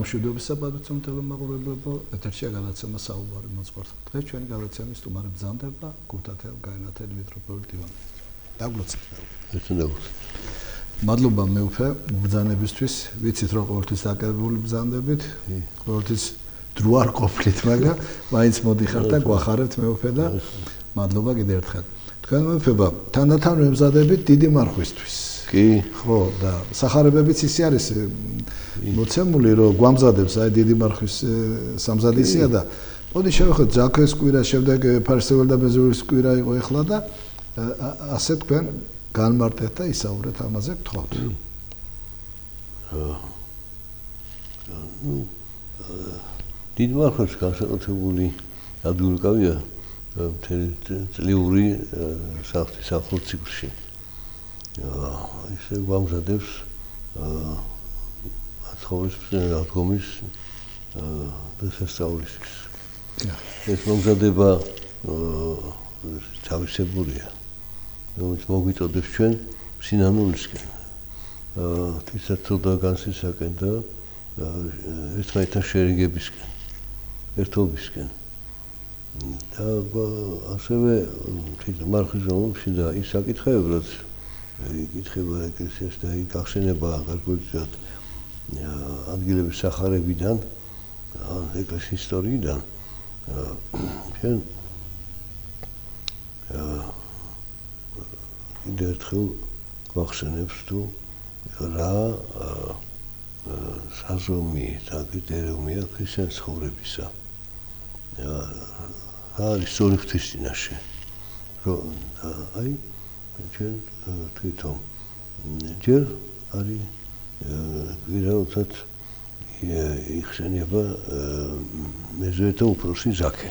გამშვიდობისა პატივცემულო მაყურებლებო, ეთერშია გადაცემა საუბარი მოწყორდა. დღეს ჩვენი გადაცემის სტუმარი ბრძანდება გუთათელ გაენათელი მიტროპოლიტ ივანე. დაგლოცეთ. მადლობა მეუფე ბრძანებისთვის. ვიცით რომ ყოველთვის დაკავებული ბრძანდებით, ყოველთვის დრო არ ყოფილით, მაგრამ მაინც მოდიხართ და გვახარებთ მეუფე და მადლობა კიდევ ერთხელ. თქვენ მეუფება თანდათან მემზადებით დიდი მარხვისთვის. კი, ხო, და სახარებებიც ისე არის მოცემული, რომ გვამზადებს აი დიდი მარხვის სამზადისია და მოდი შევხედოთ ზაქრეს კვირა, შემდეგ ფარსეველ და მეზურის კვირა იყო ეხლა და ასე თქვენ განმარტეთ და ისაუბრეთ ამაზე გთხოვთ. დიდი მარხვის განსაკუთრებული ადგილაკავია წლიური სახლის ციკლში. ისე გვამზადებს ცხოვრების აღდგომის დასასწავლისთვის. ეს მომზადება თავისებურია, რომელიც მოგვიწოდებს ჩვენ სინანულისკენ, თვისაცოდა განსისაკენ და ერთმანეთთან შერიგებისკენ, ერთობისკენ. და ასევე მარხვის რომში და ის საკითხები, რაც იკითხება ეკლესიაში და გახსენება გარკვეულწილად ადგილების სახარებიდან, ეკლესიის ისტორიიდან, ჩვენ კიდევ ერთხელ გვახსენებს თუ რა საზომი და კრიტერიუმია ქრისტიანის ცხოვრებისა. რა არის სწორი ღვთის წინაშე, რომ აი ჩვენ თვითონ ჯერ არის ვირაუდოთ იხსენება მეზოეთა უფროსი ზაქე.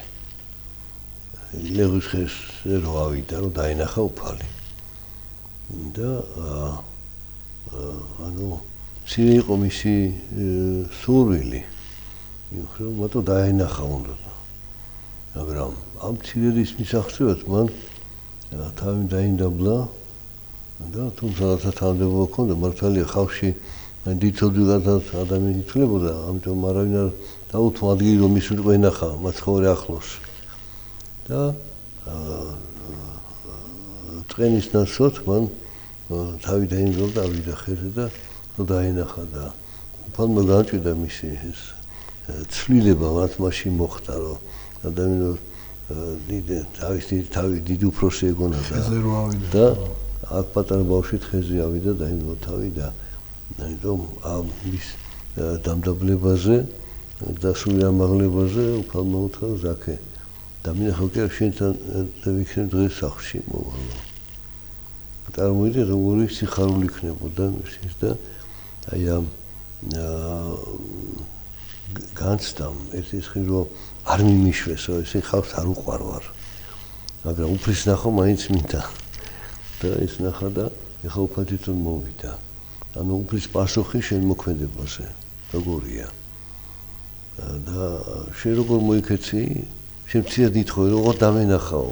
ლეღვის ხეს რო ავიდა, რომ დაინახა უფალი. და ანუ ცირე იყო მისი სურვილი. იხრა მათო დაინახა უნდა. მაგრამ ამ ცირერის მისაღწევად მან თავი დაინდაბლა და თუმცა თანამდებობა ჰქონდა მართალია ხალხში დიდწოდვილადაც ადამიანი ითვლებოდა, ამიტომ არავინ არ დაუთმო ადგილი რომ ის უნდა ენახა მათ ცხოვრე ახლოს. და წენის ნაცვლად მან თავი დაინდაბლა და ავიდა ხეზე და დაინახა და უფალმა განჭირდა მისი ეს ცვლილება მათ მაშინ მოხდა, რომ ადამიანი თავი დიდი უფროსი ეგონა და აქ პატარა ბავშვი ხეზე ავიდა და იმო თავი და ამიტომ ამ მის დამდაბლებაზე და სული ამაღლებაზე უფალმა უთხრა ზაქე და მინახავ კი შენთან ვიქნებ დღეს სახლში მოვალო. წარმოიდგინე როგორი სიხარული იქნებოდა მისთვის და აი ამ განცდამ ეს ხი რომ არ მიმიშვესო, ესე ხალხს არ უყვარვარ. მაგრამ უფლის ნახო მაინც მინდა. და ეს ნახა და ეხა უფალთვითონ მოვიდა. ანუ უფლის პასუხი შენ მოქმედებაზე როგორია. და შენ როგორ მოიქეცი, შენ ცირად ითხოვე, როგორ დამენახაო.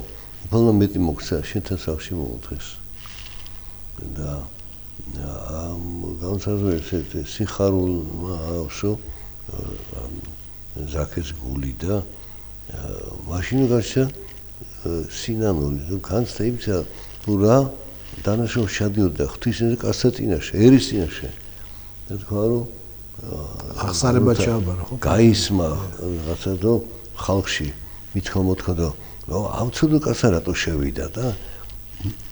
უფალმა მეტი მოგცა, შენთან სახლში მოვუთხეს. და ამ განსაზღვრეს სიხარულმა აავსო ზაქეს გული და მაშინ გაჩა სინანული, რომ განცდა იმცა თუ რა დანაშაულს შედიოდა ღვთის კაცთა წინაშე, ერის წინაშე. და თქვა რომ აღსარება ჩააბარა, ხო? გაისმა რაღაცა და ხალხში მithქვა მოთქვა რომ ავცოდო კაცა რატო შევიდა და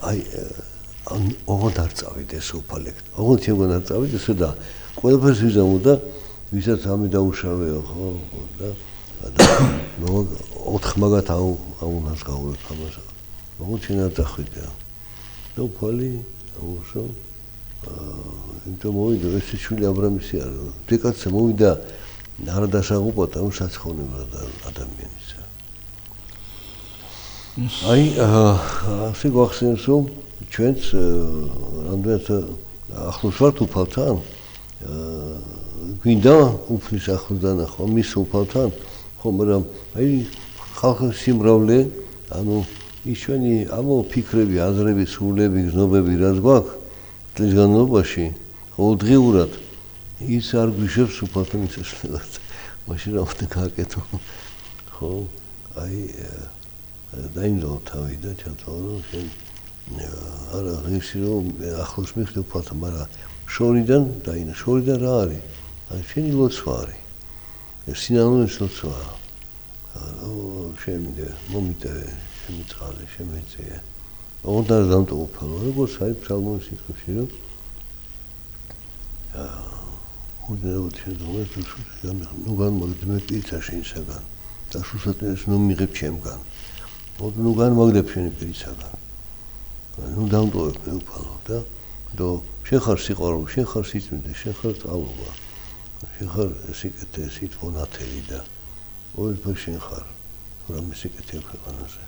აი ოღონდ არ წავიდეს უფალეკ. ოღონდ შეგონ არ წავიდეს და ყველაფერს ვიზამოდა ვისაც ამი დაუშავეო, ხო? და ოთხ მაგათ აუნას გავურეთ ამას. ოღონდ შენ არ წახვიდე. და უფალი აუშო იმიტომ მოვიდა ეს შვილი აბრამისი არ დეკაცე მოვიდა არ დასაღუპოთ ამ საცხოვნებლად ადამიანისა. აი ასე გვახსენს რომ ჩვენც რამდენად ახლოს ვართ უფალთან გვინდა უფლის ახლოს დანახვა მის უფალთან ხო მაგრამ აი ხალხის სიმრავლე ანუ ის ჩვენი ამო ფიქრები, აზრები, სულები, გზნობები რაც გვაქვს წლის განმავლობაში ყოველდღიურად ის არ გვიშებს უფალთან მიწასვლელად. მაშინ რა უნდა გააკეთო? ხო, აი დაიმდო თავი და ჩათვალო შენ არა ღირსი რომ ახლოს მიხდი უფალთან, მაგრამ შორიდან რა არის? აი შენი ლოცვა არის. სინანულის ლოცვაა. შემიდე, მომიდე, შემიწყალე, შემეწია. ორდარ დამტო უფალო, როგორც აი ფსალმონის სიტყვებში რომ უდეოდ შედომეთ ნუ განმოგდე მე პირცა შენსაგან და სულსატნეს ნუ მიღებ ჩემგან. ნუ განმოგდებ შენი პირცაგან. ნუ დამტოვებ მე უფალო და შენ ხარ სიყვარული, შენ ხარ სიწმინდე, შენ ხარ წყალობა. შენ ხარ სიკეთე, სიტყვონათელი და ყველაფერი შენ ხარ. რამე სიკეთეა ქვეყანაზე.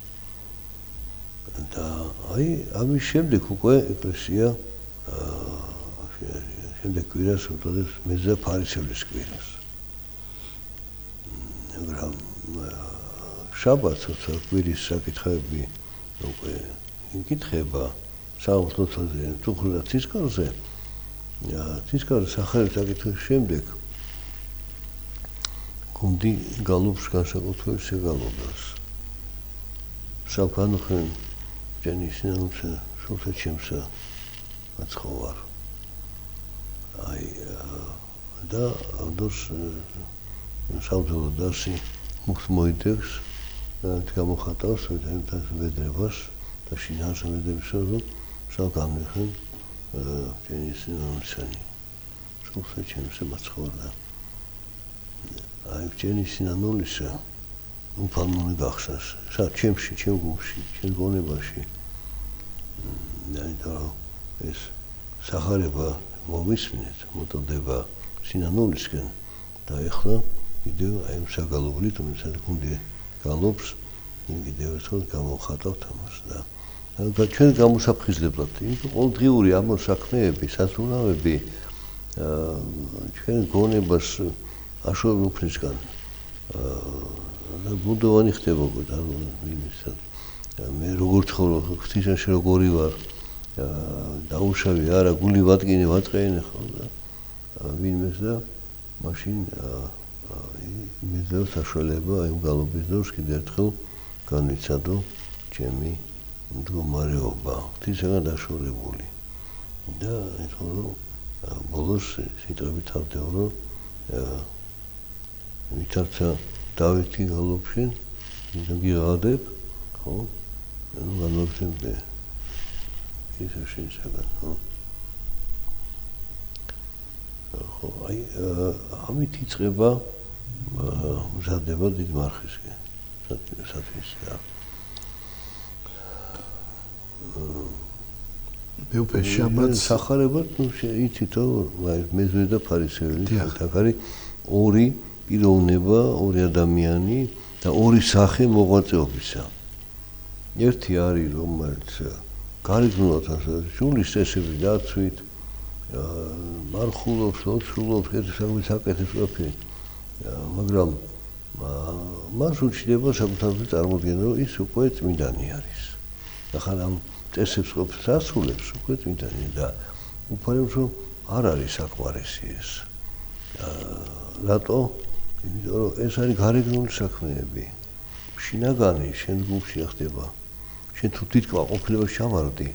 და აი ამის შემდეგ უკვე ეკლესია შემდეგ კვირას უწოდებს მეზე ფარისევლის კვირას. მაგრამ შაბათს როცა კვირის საკითხები უკვე იკითხება საოცროთაზე თუხრა ცისკარზე სახარების საკითხის შემდეგ გუნდი გალობს განსაკუთრებულ შეგალობას. საფანხენ ჯენი სინანუცე სულთა ჩემსა აცხოვარ. აი და დოს სამძულო დასი მუხთ მოიდებს და გამოხატავს და იმთან ვედრებას და შინას ვედრებს რომ საგამიხენ ჯენი სინანუცენი სულთა ჩემსა აცხოვარ და აი ჯენი სინანულისა უფალმონი გახსნას ჩემში, ჩემ გულში, ჩემ გონებაში და ეს სახარება მოვისმინეთ, მოტოვდება სინანულისკენ და ეხლა კიდევ აი ამ საგალობლით, რომელსაც გუნდი გალობს, კიდევ ერთხელ გამოვხატავთ ამას და ჩვენ გამოსაფხიზლებლად, იმიტომ ყოველდღიური ამ საქმეები, საზრუნავები ჩვენ გონებას აშუქებენ უფლისგან ბუდოვანი ხდებოდა იმისად მე როგორ ცხოვრობ ღვთისაში როგორი ვარ დაუშავი არა გული ვატკინე ვატყეინე ხო და ვინმეს და მაშინ მიზნებს საშუალება აი გალობის დროს კიდევ ერთხელ განვიცადო ჩემი მდგომარეობა ღვთისგან დაშორებული და ეთქო რომ ბოლოს სიტყვებით თავდეო რომ ვითარცა დავითი გალობშენ გიღადებ ხო ნუ განვაგრძელე ისე შენსაგან ხო აი ამით იწყება მზადება დიდ მარხისკენ სათვისია მეუფე შაბათს სახარებად ნუ იცითო მეზვე და ფარისეველი აქ არის ორი პიროვნება, ორი ადამიანი და ორი სახე მოღვაწეობისა. ერთი არის რომელიც გარეგნულად ჯულის წესები დაცვით მარხულობს, ლოცულობს, ერთის აკეთებს ყველაფერი. მაგრამ მას უჩნდება საკუთარ წარმოდგენა, რომ ის უკვე წმინდანი არის. ახლა ამ წესებს ყოფს ასრულებს უკვე წმინდანი და უფალებს რომ არ არის საკმარისი ეს. რატო? იმიტომ რომ ეს არის გარეგნული საქმეები. შინაგანი შენ გულში ხდება. შენ თუ თვითონ ყოფილებას ჩავარდი,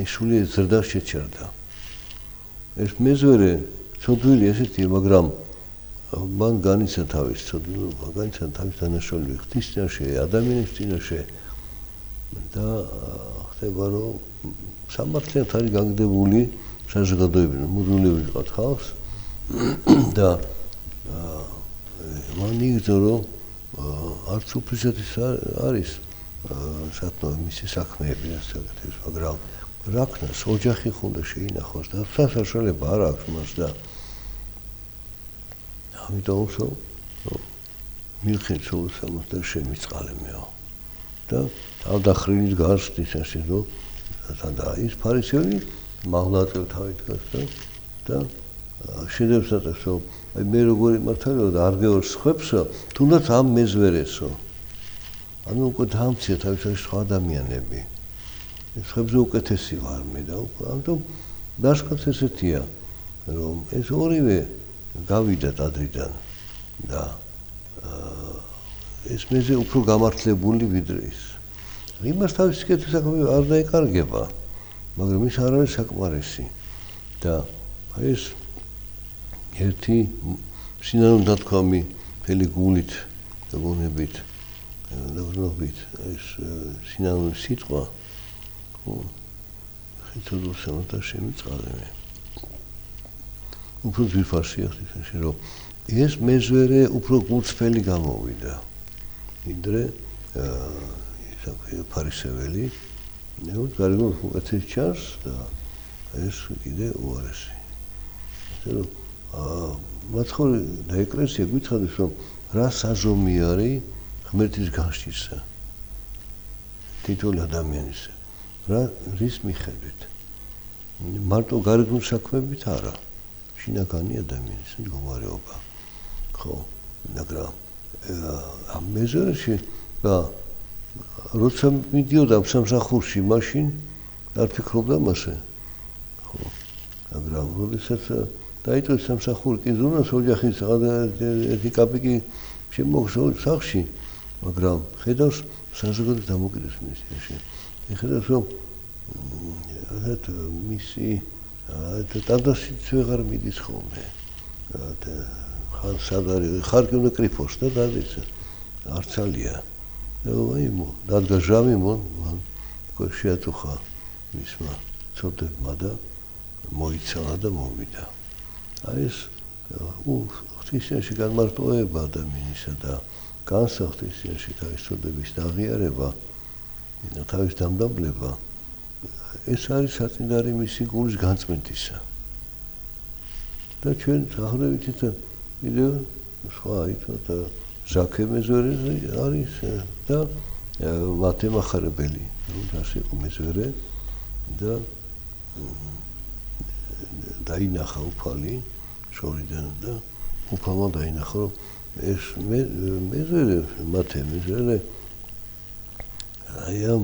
ეს სულიერ ზრდას შეჩერდა. ეს მეზვერე ცოდვილი ესეთია, მაგრამ მან განიცა თავის ცოდვილობა, განიცა თავის დანაშაულები ღვთის წინაშე, ადამიანის წინაშე და ხდება რომ სამართლიანად არის განგდებული საზოგადოებრივ მოძულებული ყავთ ხალხს და მან იგრძო რომ არც უფლისათვის არის სათნოა მისი საქმეები რასაკეთებს, მაგრამ რაკნას ოჯახი ხუნდა შეინახოს და სასაშუალება არ აქვს მას და ამიტომ რომ მიხელ სულსამოს და შემიწყალემეო და თავდახრილი გასდის ასე რომ და ის ფარისეველი მაღლაწევ თავით გასდა და შედევს აწევს რომ აი მე როგორი მართალია და არ გეორს ხვებსო თუნდაც ამ მეზვერესო ანუ უკვე დამცია თავისთავად სხვა ადამიანები ეს ხებზე უკეთესი ვარ მე და ამიტომ დასკაც ესეთია რომ ეს ორივე გავიდათ ადრიდან და ეს მეზე უფრო გამართლებული ვიდრე ის. იმას თავის კეთილ საქმე არ დაეკარგება, მაგრამ ის არ არის საკმარისი და ეს ერთი სინანულთათქვამი მთელი გულით და გონებით და გრძნობით ეს სინანულის სიტყვა ხეთულოსანა და შემიწყალე უფრო ძვირფასია ხთისაში რომ ეს მეзвერე უფრო გულწრფელი გამოვიდა ვიდრე ფარისეველი ნუ გარეგან უკეთეს ჩანს და ეს კიდე უარესი ასე რომ მაცხოვრი და ეკლესია გვითხრობს რომ რა საზომი არის ღმერთის განშტისა თითოეულ ადამიანისა რა რის მიხედვით მარტო გარეგან საქმეებით არა შინაგანი ადამიანის მდგომარეობა ხო მაგრამ ამ მეზორში და როცა მიდიოდა სამსახურში მაშინ არ ფიქრობდა მასე ხო მაგრამ როდესაც დაიწყო სამსახური კი ზუნას ოჯახის ერთი კაპიკი შემოგსო სახში მაგრამ ხედავს საზოგადო დამოკიდეს მისიაში ხედავს რომ მისი ტანდასიც ვეღარ მიდის ხოლმე და ხან სად არის ხარ კი უნდა კრიფოს და დადის არცალია აი დადგა ჟამი მან შეაწუხა მისმა ცოტებმა და მოიცალა და მოვიდა აი ეს ღვთისმშობლში განმარტოება ადამიანისა და განსახთისმშობლში თავის ცოდების აღიარება და თავის დამდაბლება ეს არის საწინდარი მისი გულის განწმენდისა და ჩვენ ახლებითით კიდევ სხვა ითოთ ჟაქე მეზვერე არის და მათე მახარებელი როდას იყო მეზვერე და დაინახა უფალი შორიდან და უფალმა დაინახა რომ ეს მეზვერე მათე მეზვერე აი ამ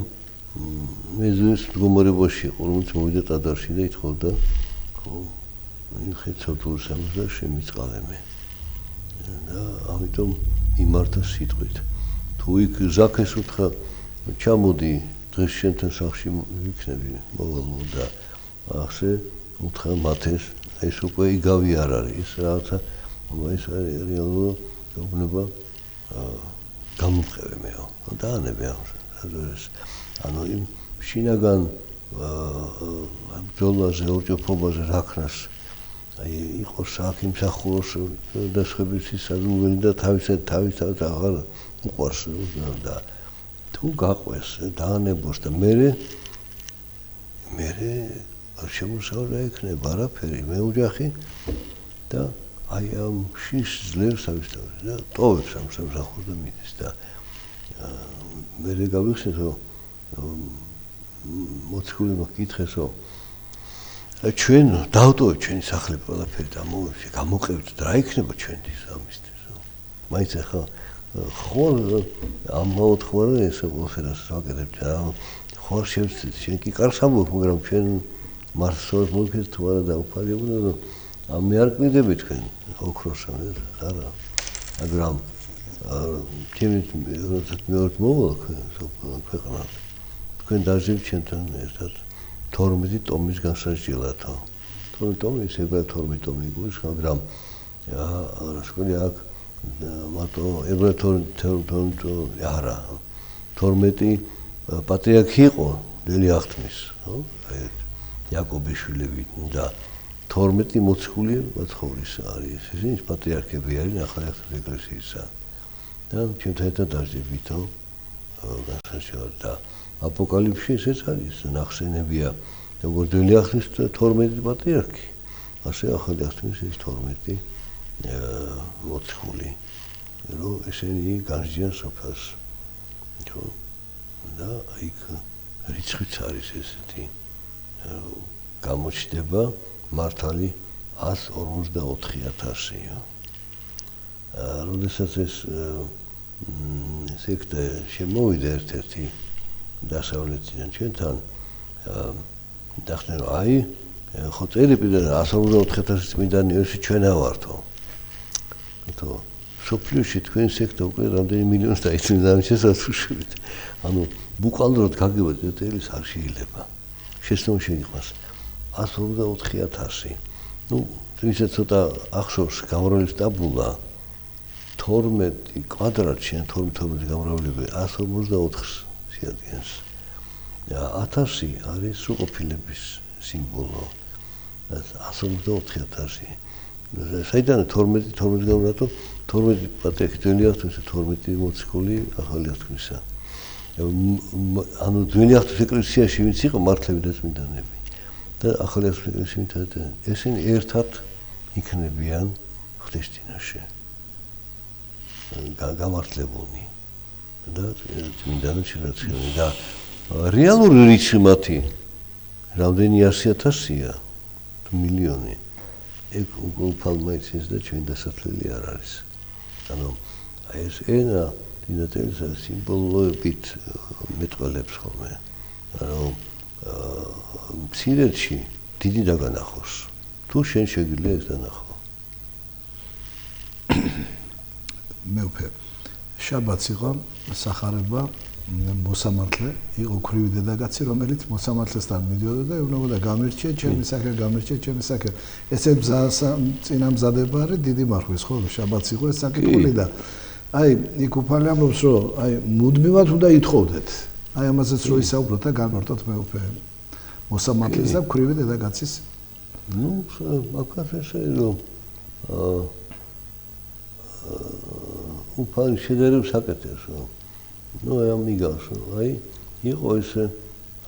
მეზვერეს მდგომარეობაში იყო რომელიც მოვიდა ტაძარში და ითხოვდა ხო ხეთსათულ სამსა შემიწყალე და ამიტომ მიმართა სიტყვით თუ იქ ჟაქეს უთხრა ჩამოდი დღეს შენთან სახლში ვიქნები მოვალ და ახსე უთხრა მათეს ეს უკვე იგავი არ არის რაღაცა ეს რეალურად ეუბნება გამომყევე მეო დაანებე ამას ანუ იმ შინაგან ბრძოლაზე ორჯოფობაზე რაქნას აი იყოს აქ იმსახუროს და სხვებისთვის საზღველი და თავის აღარ უყვარს და თუ გაყვეს დაანებოს და მე შემოსავლა ექნება არაფერი მე ოჯახი და აი ამ შიშ ძლევს თავისთავად და ტოვებს ამ სამსახურს და მიდის და მე გავიხსენე რომ მოციქული მოგკითხეს რომ ჩვენ დავტოვეთ ჩვენი სახლი ყველაფერი და გამოყევთ და რა იქნება ჩვენთვის ამისთვის მაინც ახლა ხوار ამბავთ ხوار ესე ყველაფერს ვაკეთებთ ხوار შევცდით შენ კი კარგს ამბობ მაგრამ ჩვენ მარსოს მოგეთ თუ არა და უფალი უნდა რომ მე არ კვიდები თქვენ ოქროს არა მაგრამ ჩემი როდესაც მეორე მოვალ ქვეყანას თქვენ დაჟივ ჩვენთან ერთად 12 ტომის განსაჯელათო 12 ტომი შეიძლება 12 ტომი გულს მაგრამ რასკოლი აქ მარტო ებრაეთო არა 12 პატრიარქი იყო დელი ახთმის ხო იაკობიშვილები და 12 მოციქული მაცხოვრის არის ისინი პატრიარქები არიან ახალი ეკლესიისა და ჩვენთან ერთად დაჟივითო განსაჯელათ და აპოკალიფსში ესეც არის ნახსენებია როგორც დელი ახთმის 12 პატრიარქი ასე ახალი ახთმის ეს 12 მოციქული რომ ესენი განსჯიან სოფელს ხო და იქ რიცხვიც არის ესეთი გამოჩნდება მართალი 154,000-ია როდესაც ეს სექტა შემოვიდა ერთ-ერთი დასავლეთიდან ჩვენთან დახდნენ რომ აი ხო წერილი 154,000 წმინდანი ეს ჩვენა ვართო თო სოფლიოში თქვენ სექტა უკვე რამდენი მილიონს დაიწინდა ამ შესაძლებლობით. ანუ ბუკვალურად გაგებად ეტელის არ შეიძლება. შესაძლოა შეიყვას 144,000. ნუ ისე ცოტა ახსოვს გამრავლის ტაბულა 12 კვადრატში 12 გამრავლები 154-ს შეადგენს. 1000 არის სრულყოფილების სიმბოლო. 154,000. საიდან 12 გამრავლო 12 პატექი ძველი აღთქმის 12 მოციქული ახალი აღთქმისა. ანუ ძველი აღთქმის ეკლესიაში ვინც იყო მართლები და წმინდანები და ახალი აღთქმის ეკლესიაში ესენი ერთად იქნებიან ღვთისწინაშე. გამართლებულნი და წმინდანები და რეალური რიცხვი მათი რამდენი 100,000-ია თუ მილიონი ეგ უფალმა იცის და ჩვენ დასათვლელი არ არის. ანუ ეს ენა დინატელის სიმბოლოებით მეტყველებს ხოლმე. რომ მცირედში დიდი დაგანახოს. თუ შენ შეგიძლია ეს დანახო. მეუფე შაბათს იყო სახარება მოსამართლე იყო ქრივი დედაკაცი რომელიც მოსამართლესთან მიდიოდა და ეუბნებოდა გამირჩე ჩემი სახე გამირჩე ჩემი სახე ესე წინამზადება არის დიდი მარხვის ხო შაბათს იყო ეს საკითხული და აი იქ უფალი ამბობს რომ აი მუდმივად უნდა ითხოვდეთ აი ამაზეც რო ისაუბროთ და განმარტოთ მეუფე მოსამართლეს და ქრივი დედაკაცის ნუ მაგას ესე რომ უფალი შედარებს აკეთებს რომ ნუ ამიგავს აი იყო ესე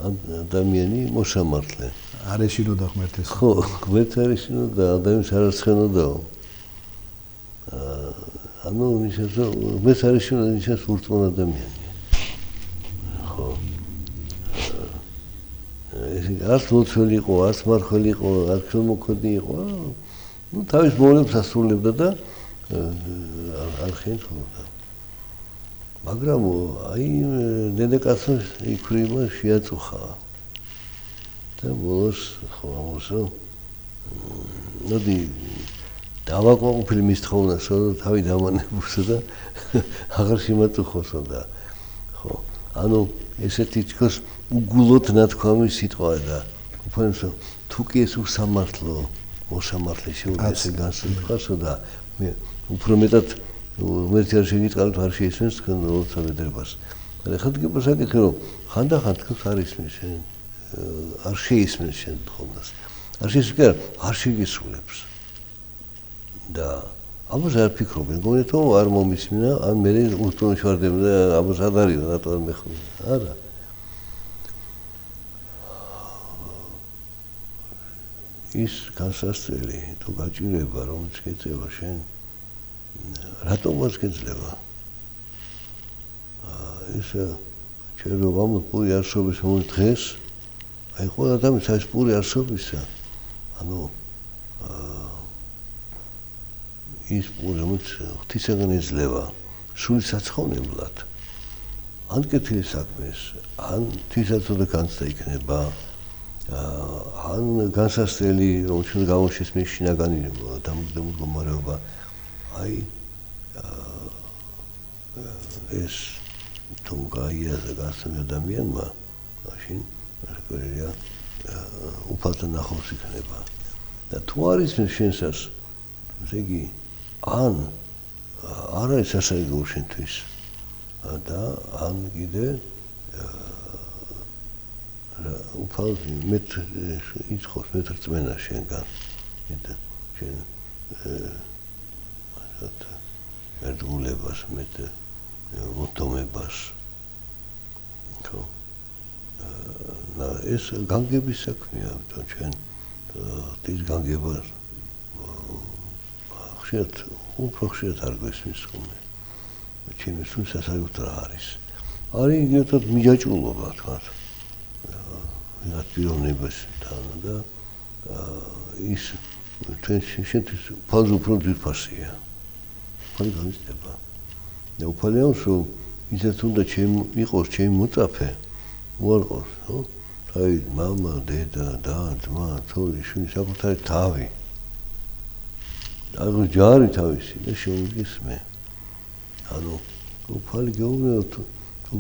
ადამიანი მოსამართლე არ ეშინოდა ღმერთის ხო ღმერთს არ ეშინოდა ადამიანს არ აცხენოდაო ანუ ისე ღმერთს არ ეშინოდა ისე ურწმუნ ადამიანი ხო ეს არც ლოცველი იყო არც მარხველი იყო არც ხელმოქმედი იყო ნუ თავის მოვლენებს ასრულებდა და არ ხენწოდა მაგრამ აი დედაკაცს იქრიმა შეაწუხა და ბოლოს ხო ამოსო ნოდი დავაკმაყოფილი მის თხოვნას რომ თავი დამანებოსო და აღარ შემაწუხოსო და ხო ანუ ესეთი თქოს უგულოდ ნათქვამი სიტყვა და უფალს თუ კი ეს უსამართლო მოსამართლე შეუძლია ესე განსხვავებასო და მე უფრო მეტად ღმერთი არ შეგიწყალოთ არ შეისმენს თქვენ როცა მედრებას. ეხლა დგება საკითხი რომ ხანდახან თქვენს არ ისმენს შენ არ შეისმენს შენ თხოვნას. არ შეისმენს არ შეგისრულებს. და ამას არ ფიქრობენ გონეთ რომ არ მომისმინა ან მე ურტუნში ვარდებ და ამას არ არის რატო არ მეხმი. არა. ის განსასწრელი თუ გაჭირება რომ შეწევა შენ რატომ მას გეძლება? ეს ჩვენ რომ ამოთ პური არსობის მომი დღეს აი ყველა ადამიანს ეს პური არსობისა ანუ ის პური მომც ღვთისაგან ეძლევა სული საცხოვნებლად ან კეთილი საქმეს ან თვისაცოდე განცდა იქნება ან განსასწრელი რომ ჩვენ გამოშესმის შინაგანი დამოუკიდებელი მდგომარეობა აი ეს თუ გაიაზრა გასცემ ადამიანმა მაშინ რეკორია უფალთან ახლოს იქნება და თუ არის შენსას ესე იგი ან არ არის სასაიგო შენთვის და ან კიდე უფალს მეტ იცხოვს მეტ რწმენას შენგან შენ ერთგულებას მეტ მოტომებას ხო ეს განგების საქმეა ამიტომ ჩვენ ის განგებას ხშირად უფრო ხშირად არ გვესმის ხოლმე ჩემი სულ სასაიგო რა არის იგივე მიჯაჭვულობა თქვა ვიღაც პიროვნებასთან და ის ჩვენ შენთვის ფალს უფრო ძვირფასია ფალი გამიზდება და უფალი ამს რომ ისეთ უნდა იყოს ჩემი მოწაფე უარყოს ხო აი მამა დედა და ძმა ცოლი შვილი საკუთარი თავი აგ ჯარი თავისი და შემოდის მე. ანუ უფალი გეუბნება თუ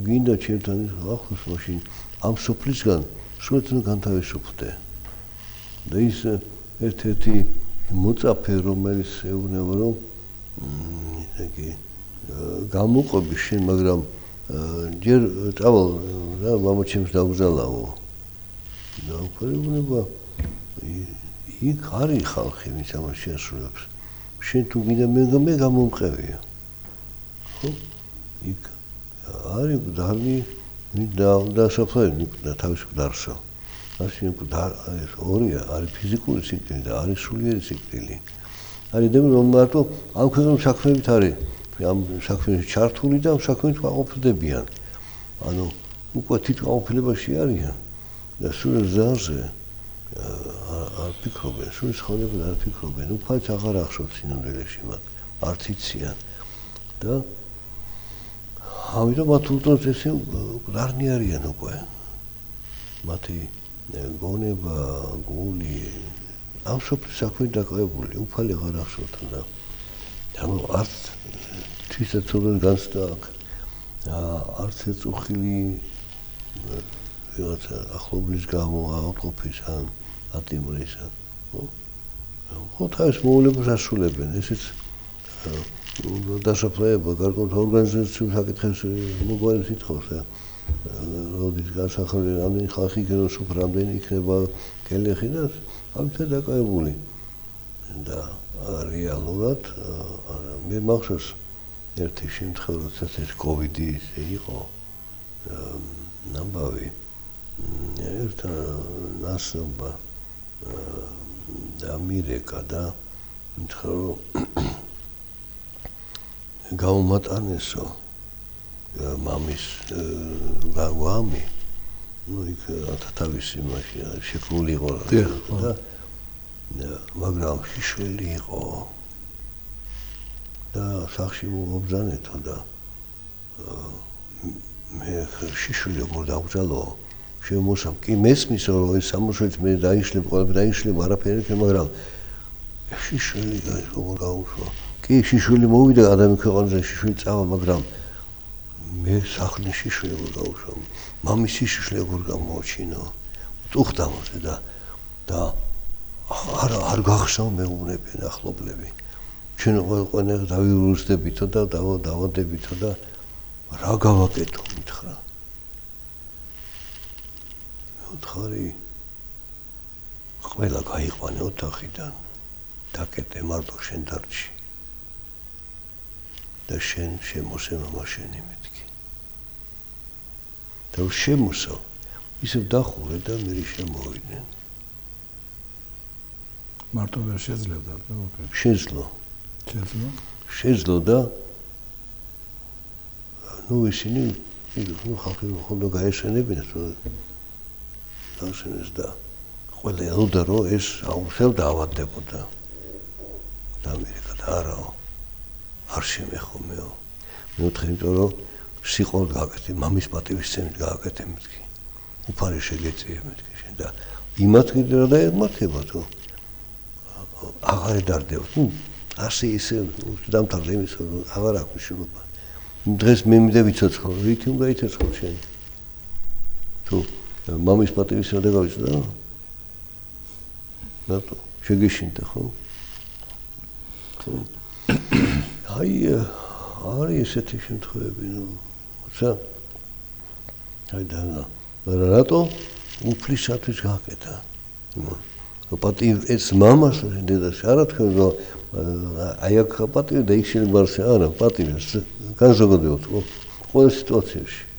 გინდა ჩემთან ის ახლოს მაშინ ამ სოფლისგან სულთან განთავისუფლდე. და ის ერთ-ერთი მოწაფე რომელიც ეუბნება რომ იგი გამოყვები შენ მაგრამ ჯერ წავალ რა მამაჩემს დაგზალავო. და უფალი ეუბნება იქ არის ხალხი ვინც ამას შეასრულებს. შენ თუ გინდა მე გამომყევია. ხო? იქ არის გვდარი და სოფლები და თავის გვდარსო. მაშინ ეს ორია, არის ფიზიკური სიკვდილი და არის სულიერი სიკვდილი. არის დემი რომ მარტო ამ ქვეყნის საქმეებით არის ამ საქმეში ჩართული და ამ საქმეით აყოფილდებიან. ანუ უკვე თვითაყოფილებაში არიან და სულ ზარზე არ ფიქრობენ, სულ ცხოვრებენ არ ფიქრობენ, უფალს აღარ ახსოვს სინამდვილეში მათ, არც იციან და ამიტომ მათ უთოს ესე გვარნი არიან უკვე. მათი გონება, გული, ამ სოფლის საქმეით დაკავებული, უფალი აღარ ახსოვთ და ანუ არც თვისაცურვენ განცდა აქვს, არც ეწუხილი ვიღაცა ახლობლის გამო ავტყოფის ან ატიმრის ან ხო თავის მოულებას ასრულებენ, ესეც დასაფლავება გარკვეულ ორგანიზაციულ საკითხებს მოგვარებს ითხოვს და როდის განსახილველი რამდენი ხალხი იქნება, უფრო რამდენი იქნება გელეხი და ამიტომ დაკავებული და რეალურად მე მახსოვს ერთი შემთხვევა როდესაც ეს კოვიდი იყო ნამბავი ერთ ნასობა და მირეკა და მითხრა გამომატანესო მამის გაგვამი ну იქ თავისი მაშინ შექმნილი იყო და მაგრამ შიშველი იყო და სახში მობრძანეთო და მე შიშველი როგორ დავგზალო შემოსამ კი მესმის რომ ეს სამუშაოც მე დაიშლებ ყველაფერი დაიშლებ არაფერი მაგრამ შიშველი როგორ გავუშვა კი შიშველი მოვიდა ადამიანი ქვეყანაზე შიშველი წავა მაგრამ მე სახლში შიშველი როგორ გავუშვა მამის შიშველი როგორ გამოჩინო წუხდა მოზე და არ გახსოვ მეუბნებიან ახლობლები ჩვენ ყველანაირ დავიურუსდებითო და დავადებითო და რა გავაკეთო მითხრა ხარი ყველა გაიყვანე ოთახიდან დაკეტე მარტო შენ დარჩი და შენ შემოსე მამაშენი მეთქი და შემოსო ისევ დახურე და მე შემოვიდნენ მარტო ვერ შეძლებდა შეძლო და ნუ ისინი ნუ ხალხი ხონდა გაეშენებინეს ასენეს და ყველა ელოდა რომ ეს აუცილებლად დაავადდებოდა და ამერიკა და არაო არ შემეხომეო მეოთხე იმიტომ რომ სიყვარული გააკეთე მამის პატივისცემით გააკეთე მეთქი უფალი შეგეწია მეთქი შენ და იმათ კიდე რა დაემართება თუ აღარ დარდევთ ნუ ასე ისე დამთავრდა იმის რომ აღარ აქვს მნიშვნელობა დღეს მე მინდა ვიცოცხლო რითი უნდა იცოცხლო შენ თუ მამის პატივისცემა დაგავიწყდა ნატო შეგეშინდა ხო აი არის ესეთი შემთხვევები ნუ ხა აი და რატო უფლისათვის გააკეთა პატივ ეს მამას დედას არა თქვენ რომ აი აქ პატივი და იქ შეიძლება არა პატივი განზოგადებოთ ყველა სიტუაციაში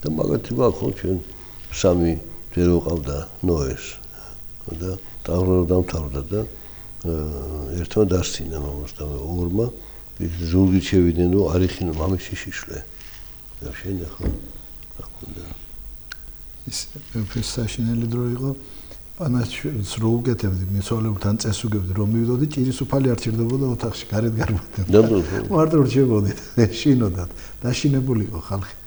და მაგათი ვახო ჩვენ სამი ჯერ ვყავდა ნოეს და დამთავრდა და ერთმა დასცინა მამას და ორმა ზურგით შევიდნენ რომ არ იხინო მამის შიშველი და შენ ახლა აკუნდა ის ფესტაშინელი დრო იყო პანაშს რო უკეთებდი მეცოლებთან წეს უგებდი რომ მივიდოდი ჭირის უფალი არ ჭირდებოდა ოთახში გარეთ გარბოდა მარტო რჩებოდი შინოდათ დაშინებული იყო ხალხი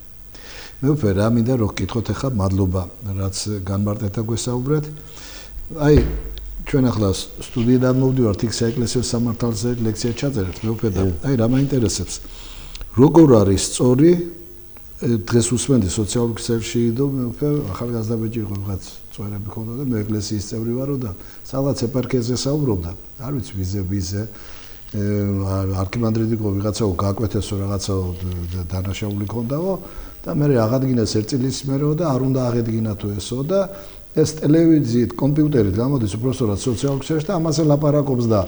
მე უფრო რა მინდა რომ გითხოთ ახლა მადლობა რაც განმარტეთ და გვესაუბრეთ აი ჩვენ ახლა სტუდიიდან მოვდივართ იქ საეკლესიო სამართალზე ლექცია ჩაწერეთ მეუფე და აი რა მაინტერესებს როგორ არის სწორი დღეს უსმენდი სოციალურ ქსელში და მეუფე ახალგაზრდა ბიჭი იყო ვიღაც წვერები ქონდა და მე ეკლესიის წევრი ვარო და სადღაც ეპარქიაზე საუბრობდა არ ვიცი ვიზე არქიმანდრიტი იყო ვიღაცაო გააკვეთესო რაღაცაო დანაშაული ქონდაო და მე აღადგინეს ერთ წლის მერეო და არ უნდა აღედგინა თუ ესო და ეს ტელევიზიით, კომპიუტერით გამოდის უბრალოდ სოციალურ ქსელში და ამაზე ლაპარაკობს და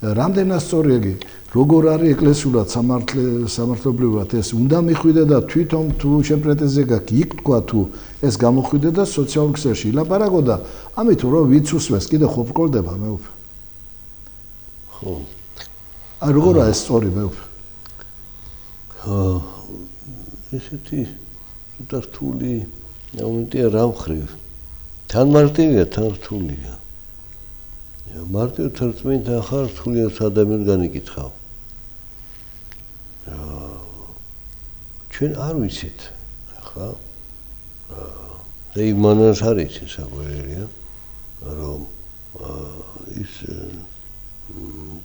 რამდენად სწორია იგი როგორ არის ეკლესიურად სამართლებრივად ეს უნდა მიხვიდე და თვითონ თუ შენ პრეტენზია გაქვს იქ თქვა თუ ეს გამოხვიდე და სოციალურ ქსელში ლაპარაკო და ამით რომ ვიც უსმენს კიდე ხო ბრკოლდება მეუფე ხო აი როგორ არის სწორი მეუფე ესეთი რთული მომენტია რა მხრივ თან მარტივია თან რთულია მარტივ თერთმეტ ახალ რთულია ადამიანს განიკითხავ ჩვენ არ ვიცით ხა და იმანას არ იცი საგვერელია რომ ის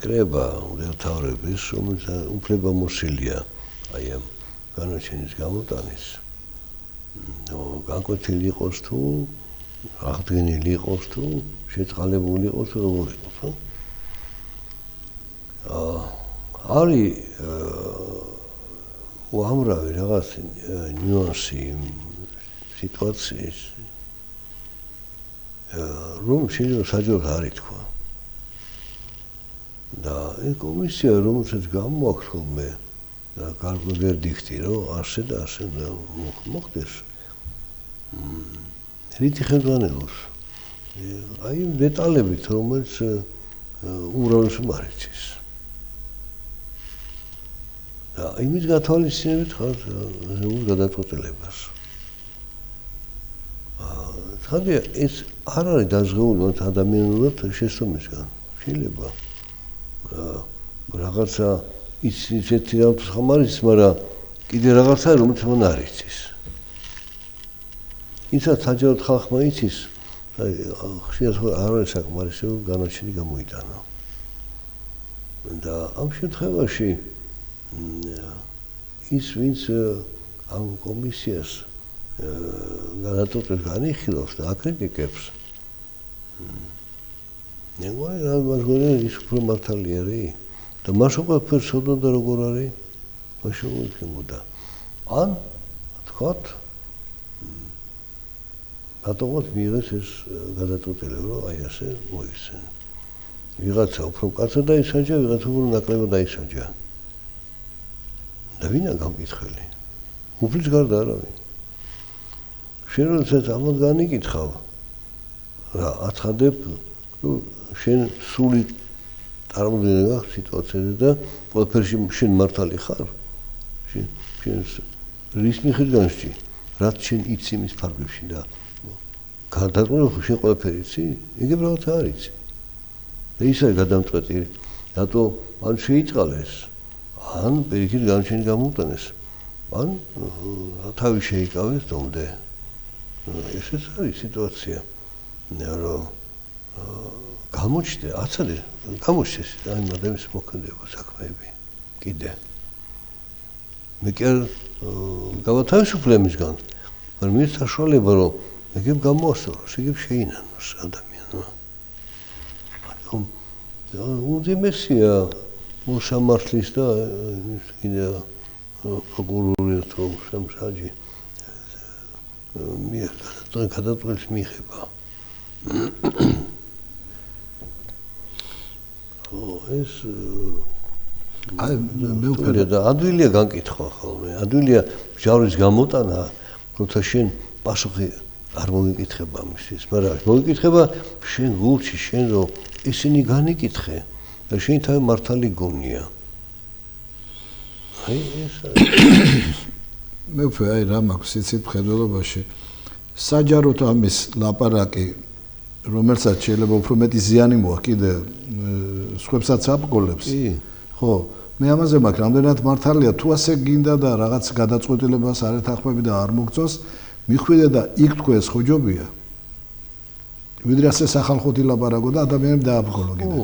კრება უდევთავრების რომელიც უფლებამოსილია აი ამ განაჩენის გამოტანის განკვეთილი იყოს თუ აღდგენილი იყოს თუ შეწყალებული იყოს თუ როგორ იყოს ხო? არის უამრავი რაღაც ნიუანსი სიტუაციის რომ შეიძლება საჯაროდ არ ითქვა და ეს კომისია რომელსაც გამოაქვს ხოლმე კარგი ვერდიქტი რომ ასე და ასე და მოხდეს რითი ხელმძღვანელობს აი დეტალებით რომელიც უმრავლესობა არ იცის და იმის გათვალისწინებით ხარ გადაწყვეტილებას ხადია ეს არ არის დაზღვეული ადამიანურად შესწომისგან შეიძლება რაღაცა ისეთი რაღაც ხამარის მაგრამ კიდე რაღაცა რომელიც მან არ იცის ისაც საჯაროდ ხალხმა იცის ხშირად არ არის საკმარისი განაჩენი გამოიტანა და ამ შემთხვევაში ის ვინც ამ კომისიას გადაწყვეტილებას განიხილავს და აკრიტიკებს მეგონი რა მაგორი ის უფრო მართალი არის და მას ყველაფერს ოდნავ როგორ არის მაშინ მოიქნებოდა ან თქვათ რატომაც მიიღეს ეს გადაწყვეტილება რომ აი ასე მოიხსენ ვიღაცა უფრო კაცად დაისაჯა ვიღაცა უფრო ნაკლებად დაისაჯა და ვინა გამკითხელი უფლის გარდა არავინ შენ როდესაც ამას განიკითხავ რა აცხადებ რომ შენ სული წარმოდგენა სიტუაციაზე და ყველაფერში შენ მართალი ხარ შენ რის მიხედვით განსჭი რაც შენ იცი მის ფარგლებში და გადაწყვეტილება შენ ყველაფერი იცი იგივე რაღაც არ იცი და ის არის გადამწყვეტი რატო ან შეიწყალეს ან პირიქით განჩენი გამოუტანეს ან თავი შეიკავეს დომდე ესეც არის სიტუაცია რომ გამოჩნდა აცადე გამოჩნდეს აი ადამიანის მოქმედება საქმეები კიდე მე კი არ გავათავისუფლემისგან მაგრამ მის საშუალება რომ ეგებ გამოასწოროს ეგებ შეინანოს ადამიანმა უდიმესია მოსამართლის და კიდე პროკურორი თუ სამსაჯი გადაწყვეტილების მიღება ეს აი მე უფერე და ადვილია განკითხვა ხოლმე ადვილია ჯავრის გამოტანა როცა შენ პასუხი არ მოგიკითხება მისთვის მაგრამ მოგიკითხება შენ გულში შენ რომ ისინი განიკითხე და შენ თავი მართალი გონია აი ეს მე უფერე აი რა მაქვს იცით მხედველობაში საჯაროდ ამის ლაპარაკი რომელსაც შეიძლება უფრო მეტი ზიანი მოაქვს კიდე სხვებსაც აპყოლებს ხო მე ამაზე მაქვს რამდენად მართალია თუ ასე გინდა და რაღაც გადაწყვეტილებას არ ეთანხმები და არ მოგწონს მიხვიდე და იქ თქვენ ხოჯობია ვიდრე ასე სახალხოდ ილაპარაკო და ადამიანები დააბრძოლო კიდე.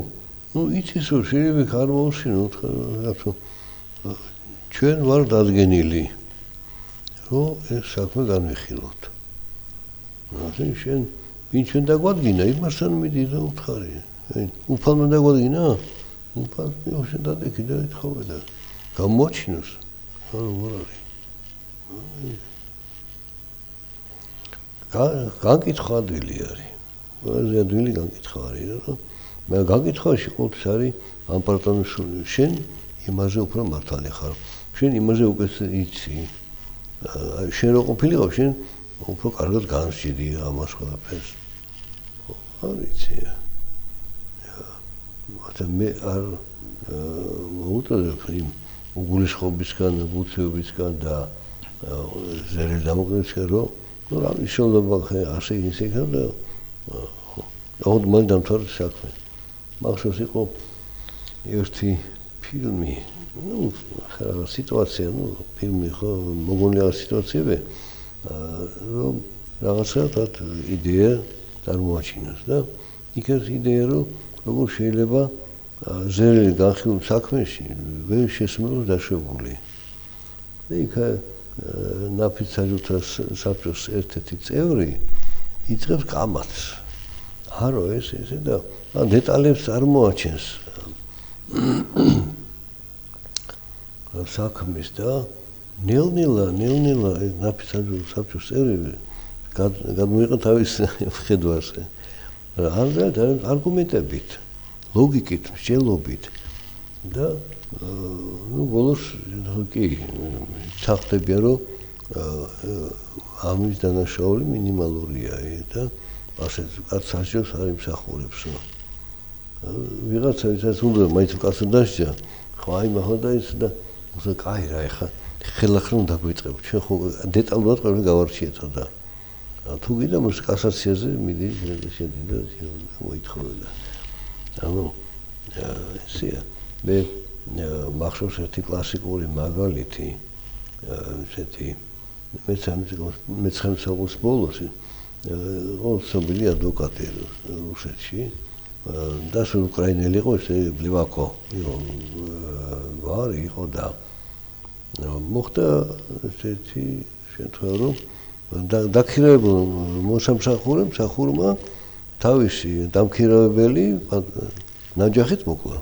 ნუ იცის რომ შეიძლება არ მოусინოთ რატო ჩვენ ვარ დადგენილი რომ ეს საქმე განვიხილოთ. ასე შენ ვინ ჩვენ დაგვადგინა იმასთან მიდი და უთხარი. უფალმა დაგვადგინა? უფალმა შენ დადექი და ეთხოვე და გამოჩინოს. არ არის. გაკითხვა ადვილი არის. ყველაზე ადვილი გაკითხვა არის, რომ მე გაკითხვაში ყოველთვის არის ამ პარტნიორში შენ იმაზე უფრო მართალი ხარ. შენ იმაზე უკვე იცი. შენ რო ყოფილიყო, შენ უფრო კარგად განსჯიდი ამას ყველაფერს. არ იცი. მე არ მოუტადებ იმ უგულისხმობისგან, უცებობისგან და ზერელ დამოკიდებისგან, რომ ნუ რა ისოლობა ასე ისე და აუდმან დამთავრდა საქმე. მახსოვს იყო ერთი ფილმი, ნუ სიტუაცია, ნუ ფილმი ხო მოგონილი სიტუაციები, რომ რაღაცა იდეა წარმოაჩინოს და იქ ეს იდეა რომ როგორ შეიძლება ზერელი განხილულ საქმეში ვერ შესმეოს დაშვებული. და იქ ნაფიც საჯარო საბჭოს ერთ-ერთი წევრი იწყებს კამათს. არო ესე და დეტალებს არ მოაჩენს საქმის და ნელ-ნელა ნაფიც საჯარო საბჭოს წევრი გადმოიყო თავის მხედვას. არგუმენტებით, ლოგიკით, მსჯელობით და ნუ ბოლოს კი ჩახდებია რომ ამის დანაშაული მინიმალურია და ასე კაც საჯოს არ იმსახურებს. ვიღაცა ვისაც უნდა მაინც კაცო დასჯა, ხო აი მახლა და ის და უცა კაი რა ეხა ხელახლა უნდა გვიწყებ. ჩვენ ხო დეტალურად ყველაფერი გავარჩიეთო და თუ გინდა მოს კასაციაზე მიდი შედი და მოითხოვე და ანუ ესეა მე მახსოვს ერთი კლასიკური მაგალითი ესეთი მე-19 საუკუნის ბოლოს ცნობილი ადვოკატი რუსეთში დასულ უკრაინელი იყო ეს ბლივაკო ვარი იყო და მოხდა ესეთი შემთხვევა რომ დაქირავებულ მოსამსახურმა თავისი დამქირავებელი ნაჯახით მოკლა.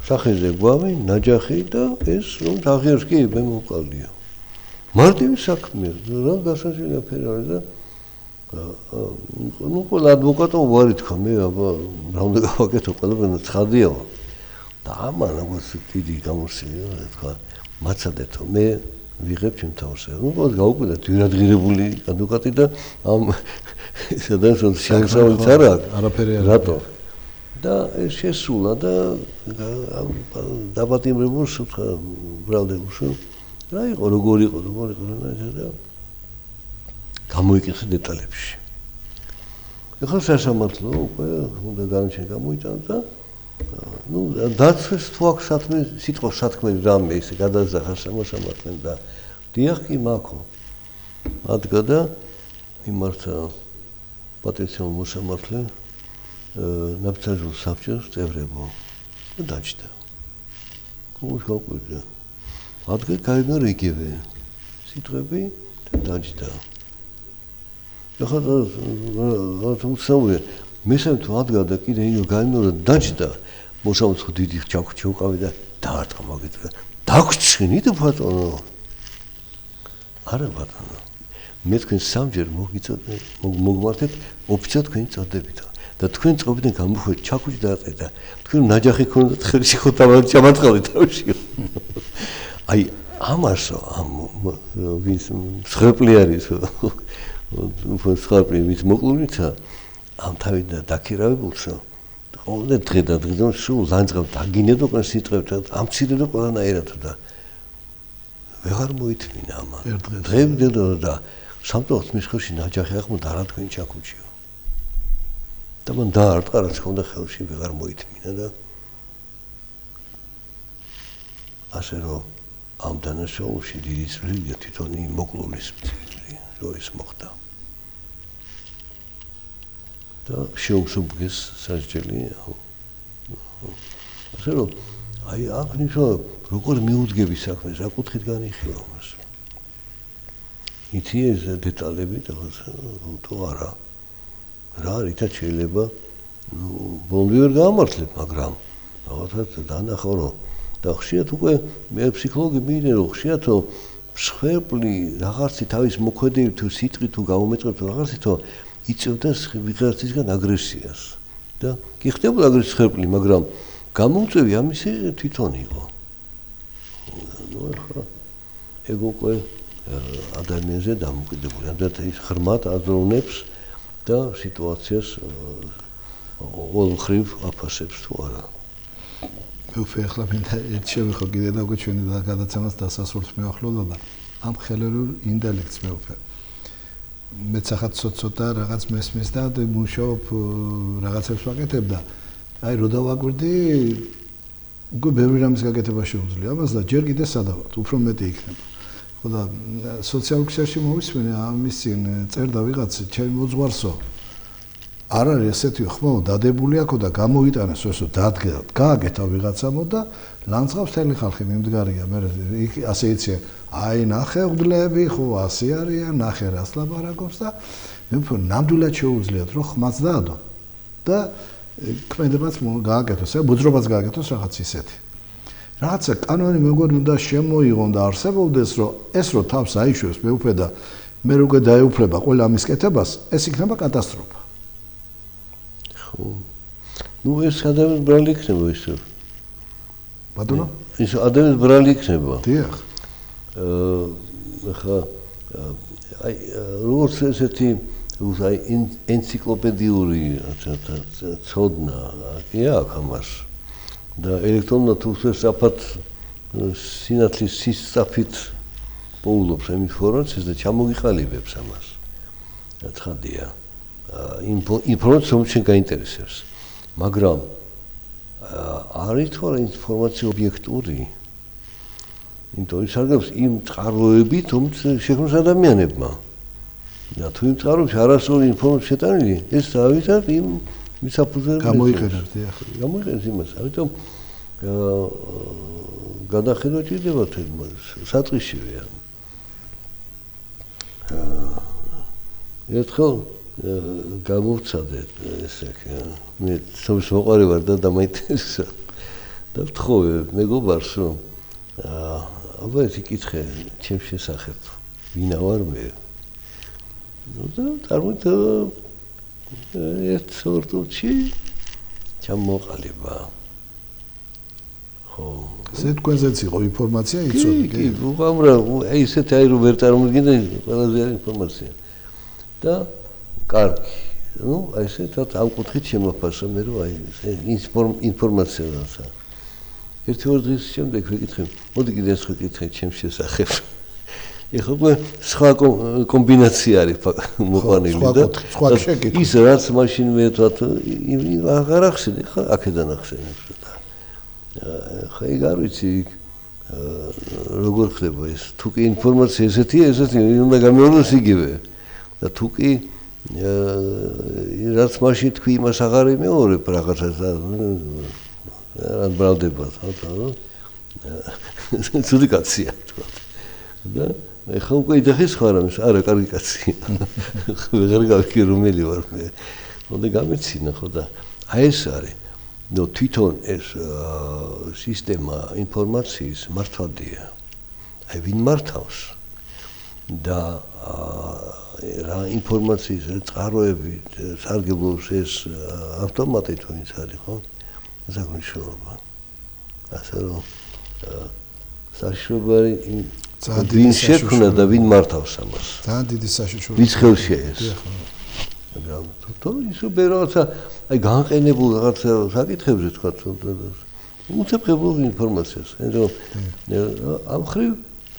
სახეზე გვამი, ნაჯახი და ეს რომ აღიერს კი მე მოკლდია. მარტივი საქმეა, რა გასაშველი აფერი არის და ნუ ყველა ადვოკატო ვარი თქვა მე აბა რა უნდა გავაკეთო ყველაფერი ცხადია და ამან როგორც დიდი გამოსილია თქვა მაცადეთო მე ვიღებ ჩემ თავს. ნუ ყოველ გაუკვირდა დირადღირებული ადვოკატი და ამ სადაც შეუსაუბრეთ არაფერი რატო და ეს შესულა და დაბატიმრებულს უთხრა ბრალდებულს რა იყო როგორ იყო და გამოიკითხე დეტალებში. ეხლა სასამართლო უკვე უნდა განჩენ გამოიტანოს და ნუ დაცვეს თუ აქვს სათქმე სიტყვა სათქმე რამე ისე გადაზახა სამართლემ და დიახ კი მაქო ადგა და მიმართა პატრიციულ მოსამართლე ნაფცაჟულ საბჭოს წევრებო და დაჯდა. გულს გაუკვირდა. ადგა გაიგო იგივე სიტყვები და დაჯდა. ეხლა რა უცნაურია მესამე თუ ადგა და კიდე იგივე გაიმეორა დაჯდა. მოსამართლე დიდი ჩაქუჩი უყავი და დაარტყა მაგით დაგჩინით ბატონო. არა ბატონო. მე თქვენ სამჯერ მოგმართეთ ოფიციალურად თქვენი წოდებითო და თქვენ წობიდან გამოხვედით ჩაქუჩი დაარტყეთ და თქვენ ნაჯახი ქონდათ ხელში ხო ჩამატყავდით თავში. აი ამასო ამ ვის მსხვერპლი არის უფრო მსხვერპლი ვის მოკლუნიცა ამ თავი დაქირავებულსო ყოველ დღე და დღიდან სულ ლანძღავ დაგინებდო კან სიტყვებთან ამცირებდო ყველანაირად და ვეღარ მოითმინა ამან დღემდე და სამწუხაროდ მის ხელში ნაჯახი აღმოჩნდა არა თქვენი ჩაქუჩიო და მან დაარტყა რაც ჰქონდა ხელში ვეღარ მოითმინა და ასე რომ ამ დანაშაულში დიდი წვლილია თვითონ მოკლულის წვლილი რო ის მოხდა და შეუმსუბგეს სასჯელი. ასე რომ აი აქ ნიშნავ როგორ მიუძგები საქმეს, რა კუთხით განიხილავ მას. იცი ეს დეტალები რაღაც თუ არა. რა რითაც შეიძლება ბოლომდე ვერ გაამართლებ, მაგრამ რაღაცა დაანახო რომ და ხშირად უკვე მე ფსიქოლოგი მიიღე რომ ხშირად მსხვერპლი რაღაცი თავის მოქმედებით თუ სიტყვით თუ გამომეწყვეტ რაღაცით იწევდა ვიღაცისგან აგრესიას და კი ხდებოდა აგრესიის მსხვერპლი, მაგრამ გამომწვევი ამისი თვითონ იყო. ნუ ახლა ეგ უკვე ადამიანზე დამოკიდებულია და ის ღრმად აზროვნებს და სიტუაციას ოლმხრივ აფასებს თუ არა. მე უკვე ახლა მინდა ერთ შევიხო კიდე და უკვე ჩვენი გადაცემას დასასრულს მივახლოვდა და ამ ხელოვნურ ინტელექტს მე უკვე მეც ახაც ცოტა რაღაც მესმის და მუშაობ რაღაცებს ვაკეთებ და აი რო დავაკვირდი უკვე ბევრი რამის გაკეთება შეუძლია ამას და ჯერ კიდე სადავართ უფრო მეტი იქნება. ხო და სოციალურ ქსელში მოვისმენე ამის წინ წერდა ვიღაც ჩემი მოძღვარსო არ არის ესეთი ხმო დადებული აქო და გამოიტანეს ესო დადგა გააკეთა ვიღაცამო და ლანძღავს თელი ხალხი მიმდგარია მე ასე იცი აი ნახე ღვდლები ხო ასე არიან ნახე რას ლაპარაკობს და მე უფრო ნამდვილად შეუძლიათ რომ ხმაც დაადო და ქმედებაც გააკეთოს და ბუძრობას გააკეთოს რაღაც ისეთი რაღაცა კანონი მეგონი უნდა შემოიღონ და არსებობდეს რომ ეს რო თავს აიშვებს მე უკვე და მე უკვე დაეუფლება ყველა ამის კეთებას ეს იქნება კატასტროფა. ნუ ეს ადამიანის ბრალი იქნება ისე. ბატონო? ის ადამიანის ბრალი იქნება. დიახ. ახლა აი როგორც ესეთი აი ენციკლოპედიური ცოდნა კი აქვს ამას და ელექტრონულად უსწრაფად სინათლის სისწრაფით პოულობს ამ ინფორმაციას და ჩამოგიყალიბებს ამას. ცხადია. ინფორმაცია მომჩენ გაინტერესებს. მაგრამ არის თუ არა ინფორმაცია ობიექტური? იმიტომ ის არგებს იმ წყაროებით, რომელიც შექმნეს ადამიანებმა. და თუ იმ წყაროებში არასწორი ინფორმაცია შეტანილი, ეს დავიცავთ იმ მისაფუძვებლად. გამოიყენებს, დიახ. გამოიყენებს იმას. ამიტომ გადახედვა ჭირდება საწყისშივე. ერთხელ გამოვცადე ესე მე სოვის მოყარი ვარ და დამაინტერესა და ვთხოვე მეგობარს რომ აბა ეს იკითხე ჩემს შესახებ ვინა ვარ მე ნუ და წარმოიდგინე ერთ სორტუჩი ჩამოყალიბა ხო ეს თქვენზეც იყო ინფორმაცია იცოდი კი უამრავ აი ესეთი აი რომ ვერ წარმოგიდგენდი ყველაზე ინფორმაცია და კარგი. ნუ აი ესე თათ ამ კუთხით შემოფასა მე რომ აი ინფორმაცია რაცა. ერთი-ორი დღის შემდეგ ვიკითხე, მოდი კიდე ეს ვიკითხე ჩემს შესახებ. ეხლა სხვა კომბინაცია არის მოყვანილი და ის რაც მაშინ მე თათ აღარ ახსენე, ხა აქედან ახსენებს და ხა ეგ არ ვიცი როგორ ხდება ეს. თუ კი ინფორმაცია ესეთია, უნდა გამეორდეს იგივე. და თუ კი რაც მაშინ თქვი იმას აღარ იმეორებ რაღაცას და რა ბრალდება ხო ცუდი კაცია თქვა და ეხლა უკვე იდახის ხარ ამის არა კარგი კაცია ვეღარ გავიქი რომელი ვარ მე მოდე გამეცინა ხო და აი ეს არის ნუ თვითონ ეს სისტემა ინფორმაციის მართვადია აი ვინ მართავს და რა ინფორმაციის წყაროები სარგებლობს ეს ავტომატით ვინც არის ხო? საკმაოდ. ასე რომ საშუალება ვინ შექმნა და ვინ მართავს ამას. ძალიან დიდი საშუალება. ვის ხელშია ეს? მაგრამ თუ ისო ბეროცა აი განყენებულ რაღაც საკითხებზე თქვა უცებღებულ ინფორმაციას. რომ ამ ხრივ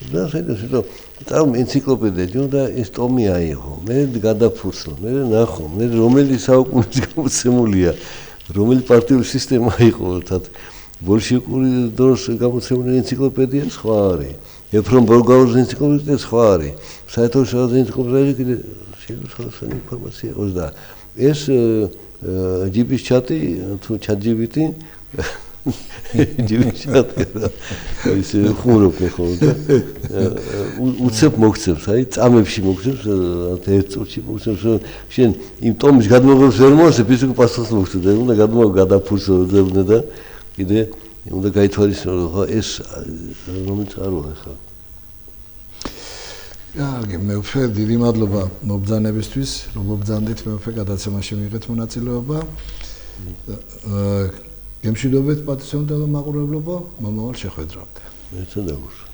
და შეიძლება რომ ენციკლოპედია და ეს ტომი აიღო. მე გადაფურცლო, მე ნახო, მე რომელი საუკუნის გამოცემულია, რომელი პარტიული სისტემა იყო, თათ ბოლშევიკური დროს გამოცემული ენციკლოპედია სხვა არის. ეფრონ ბოლგაურის ენციკლოპედია სხვა არის. საერთაშორისო ენციკლოპედია კიდე შეიძლება ინფორმაცია იყოს და ეს ჯიბის ჩატი თუ ჩატჯიბიტი ჯიბის ჩატი ის ხუმრობ ხო და უცებ მოგცემს აი წამებში მოგცემს ერთ წუთში მოგცემს შენ იმ ტომის გადმოღებს ვერ მოასე ის უკვე პასუხს მოგცემ და უნდა გადაფურცო და კიდე უნდა გაითვალისწინო ხო ეს რომელიც არ ვარ ხა კარგი, მეუფე, დიდი მადლობა მობრძანებისთვის, რომ მობრძანდით მეუფე გადაცემაში მიიღეთ მონაწილეობა. გემშვიდობეთ პატრიოტულ მაყურებლობა, მომავალ შეხვედრამდე. მე წადაგურს.